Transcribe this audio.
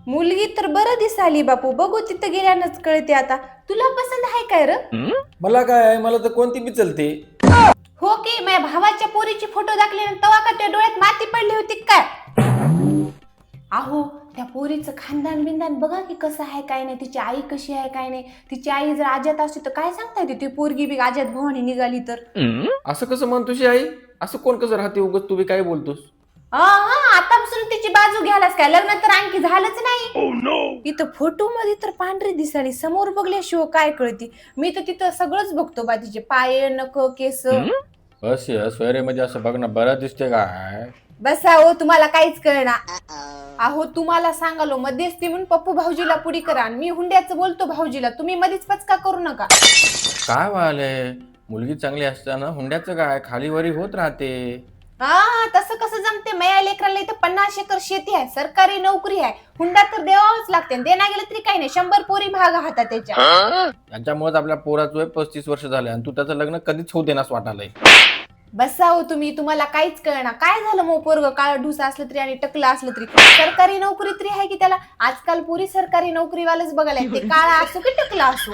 मुलगी तर बरं दिसाली बापू, बघू तिथं गेल्यानंच कळते आता. तुला पसंत आहे काय र? मला काय आहे, मला तर कोणती बी चलते. हो की, माझ्या भावाच्या पोरीची फोटो दाखले तेव्हा का त्या डोळ्यात माती पडली होती काय? अहो त्या पोरीचं खानदान बिंदान बघा की कसं आहे काय नाही, तिची आई कशी आहे काय नाही. तिची आई जर आज्यात असती तर काय सांगता येते, ती पोरगी बी आज्यात भवानी निघाली तर. असं कसं म्हणतोशी आई? असं कोण कसं राहते उगत, तू बी काय बोलतोस? आतापासून तिची बाजू घ्यायलाच काय, लग्न तर आणखी झालंच नाही. इथं फोटो मध्ये तर पांढरी दिसाली, समोर बघल्याशिवाय काय कळती. मी तर तिथं सगळंच बघतो बा, तिचे पाय नख केस. असे सोयरे म्हणजे असं बघ ना, बरं दिसते काय? बसा हो, तुम्हाला काहीच कळणार. अहो तुम्हाला सांगालो मध्यस्थी म्हणून पप्पू भाऊजीला पुढी करा आणि मी हुंड्याचं बोलतो भाऊजीला, तुम्ही मध्येच पचका करू नका. काय व्हायलंय? मुलगी चांगली असताना हुंड्याचं काय, खालीवरी होत राहते. तसं कसं जमते? मया लेकराला इथं 50 एकर शेती आहे, सरकारी नोकरी आहे, हुंडा तर द्यावाच लागते. दे ना गेलं तरी काही नाही, 100 पोरी भाग हातात त्याच्या. यांच्यामुळेच आपल्या पोराचं वय 35 वर्ष झाले आणि तू त्याचं लग्न कधीच होऊ देनास वाटालय. बसा हो तुम्ही, तुम्हाला काहीच कळणार. काय झालं मग पोरग काळा ढुसा असलं तरी आणि टकला असलं तरी सरकारी नोकरी तरी आहे की त्याला. आजकाल पुरी सरकारी नोकरीवालच बघायला, ते काळा असो की टकला असो.